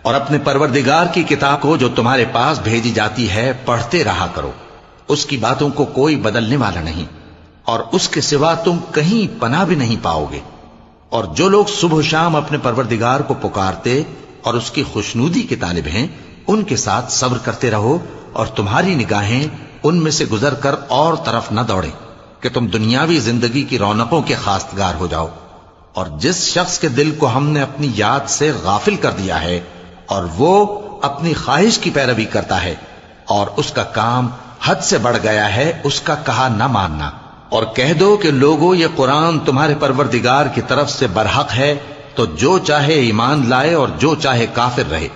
اور اپنے پروردگار کی کتاب کو جو تمہارے پاس بھیجی جاتی ہے پڑھتے رہا کرو، اس کی باتوں کو کوئی بدلنے والا نہیں، اور اس کے سوا تم کہیں پناہ بھی نہیں پاؤ گے۔ اور جو لوگ صبح و شام اپنے پروردگار کو پکارتے اور اس کی خوشنودی کے طالب ہیں، ان کے ساتھ صبر کرتے رہو، اور تمہاری نگاہیں ان میں سے گزر کر اور طرف نہ دوڑیں کہ تم دنیاوی زندگی کی رونقوں کے خواستگار ہو جاؤ۔ اور جس شخص کے دل کو ہم نے اپنی یاد سے غافل کر دیا ہے اور وہ اپنی خواہش کی پیروی کرتا ہے اور اس کا کام حد سے بڑھ گیا ہے، اس کا کہا نہ ماننا، اور کہہ دو کہ لوگو یہ قرآن تمہارے پروردگار کی طرف سے برحق ہے، تو جو چاہے ایمان لائے اور جو چاہے کافر رہے۔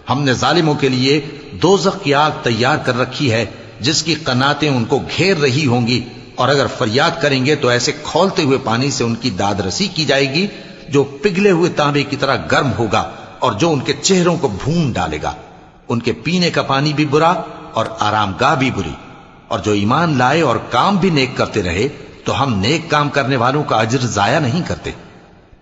ہم نے ظالموں کے لیے دوزخ کی آگ تیار کر رکھی ہے جس کی قناتیں ان کو گھیر رہی ہوں گی، اور اگر فریاد کریں گے تو ایسے کھولتے ہوئے پانی سے ان کی داد رسی کی جائے گی جو پگھلے ہوئے تانبے کی طرح گرم ہوگا اور جو ان کے چہروں کو بھون ڈالے گا۔ ان کے پینے کا پانی بھی برا اور آرام گاہ بھی بری۔ اور جو ایمان لائے اور کام بھی نیک کرتے رہے تو ہم نیک کام کرنے والوں کا اجر ضائع نہیں کرتے۔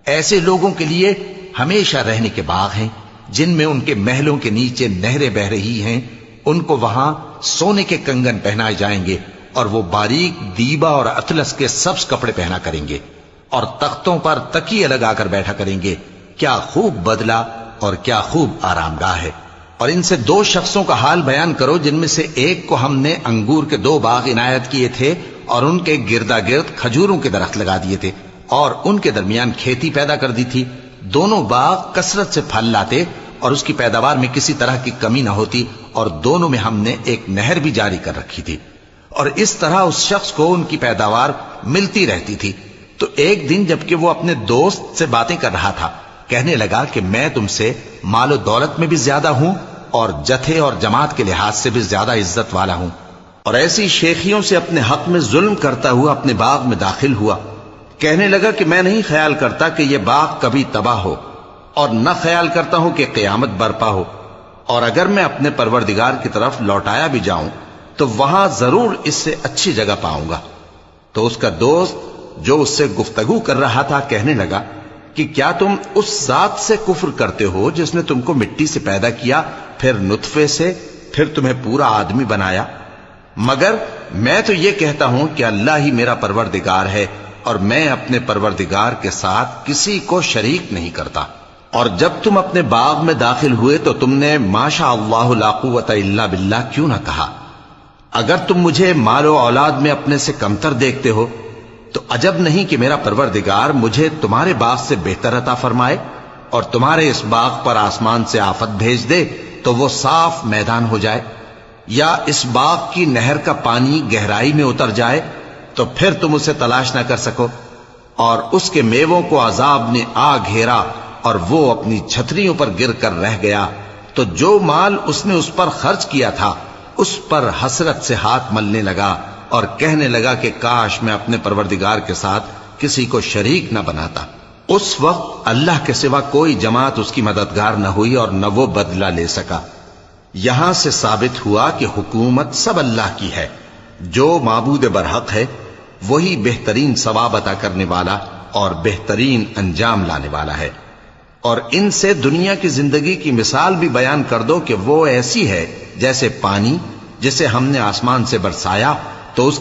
ایسے لوگوں کے لیے ہمیشہ رہنے کے باغ ہیں جن میں ان کے محلوں کے نیچے نہریں بہ رہی ہیں، ان کو وہاں سونے کے کنگن پہنائے جائیں گے، اور وہ باریک دیبا اور اطلس کے سبز کپڑے پہنا کریں گے، اور تختوں پر تکیے لگا کر بیٹھا کریں گے۔ کیا خوب بدلہ اور کیا خوب آرام گاہ ہے۔ اور ان سے دو شخصوں کا حال بیان کرو جن میں سے ایک کو ہم نے انگور کے 2 باغ عنایت کیے تھے اور ان کے گردا گرد کھجوروں کے درخت لگا دیے تھے اور ان کے درمیان کھیتی پیدا کر دی تھی۔ دونوں باغ کثرت سے پھل لاتے اور اس کی پیداوار میں کسی طرح کی کمی نہ ہوتی، اور دونوں میں ہم نے ایک نہر بھی جاری کر رکھی تھی، اور اس طرح اس شخص کو ان کی پیداوار ملتی رہتی تھی۔ تو ایک دن جبکہ وہ اپنے دوست سے باتیں کر رہا تھا، کہنے لگا کہ میں تم سے مال و دولت میں بھی زیادہ ہوں اور جتھے اور جماعت کے لحاظ سے بھی زیادہ عزت والا ہوں، اور ایسی شیخیوں سے اپنے حق میں ظلم کرتا ہوا اپنے باغ میں داخل ہوا۔ کہنے لگا کہ میں نہیں خیال کرتا کہ یہ باغ کبھی تباہ ہو، اور نہ خیال کرتا ہوں کہ قیامت برپا ہو، اور اگر میں اپنے پروردگار کی طرف لوٹایا بھی جاؤں تو وہاں ضرور اس سے اچھی جگہ پاؤں گا۔ تو اس کا دوست جو اس سے گفتگو کر رہا تھا کہنے لگا کہ کیا تم اس ذات سے کفر کرتے ہو جس نے تم کو مٹی سے پیدا کیا، پھر نطفے سے، پھر تمہیں پورا آدمی بنایا؟ مگر میں تو یہ کہتا ہوں کہ اللہ ہی میرا پروردگار ہے، اور میں اپنے پروردگار کے ساتھ کسی کو شریک نہیں کرتا۔ اور جب تم اپنے باغ میں داخل ہوئے تو تم نے ما شاء اللہ لا قوت الا باللہ کیوں نہ کہا؟ اگر تم مجھے مال و اولاد میں اپنے سے کمتر دیکھتے ہو تو عجب نہیں کہ میرا پروردگار مجھے تمہارے باغ سے بہتر عطا فرمائے، اور تمہارے اس باغ پر آسمان سے آفت بھیج دے تو وہ صاف میدان ہو جائے، یا اس باغ کی نہر کا پانی گہرائی میں اتر جائے تو پھر تم اسے تلاش نہ کر سکو، اور اس کے میووں کو عذاب نے آ گھیرا اور وہ اپنی چھتریوں پر گر کر رہ گیا، تو جو مال اس نے اس پر خرچ کیا تھا اس پر حسرت سے ہاتھ ملنے لگا اور کہنے لگا کہ کاش میں اپنے پروردگار کے ساتھ کسی کو شریک نہ بناتا۔ اس وقت اللہ کے سوا کوئی جماعت اس کی مددگار نہ ہوئی اور نہ وہ بدلہ لے سکا۔ یہاں سے ثابت ہوا کہ حکومت سب اللہ کی ہے، جو معبود برحق ہے وہی بہترین ثواب عطا کرنے والا اور بہترین انجام لانے والا ہے۔ اور ان سے دنیا کی زندگی کی مثال بھی بیان کر دو کہ وہ ایسی ہے جیسے پانی جسے ہم نے آسمان سے برسایا تو اس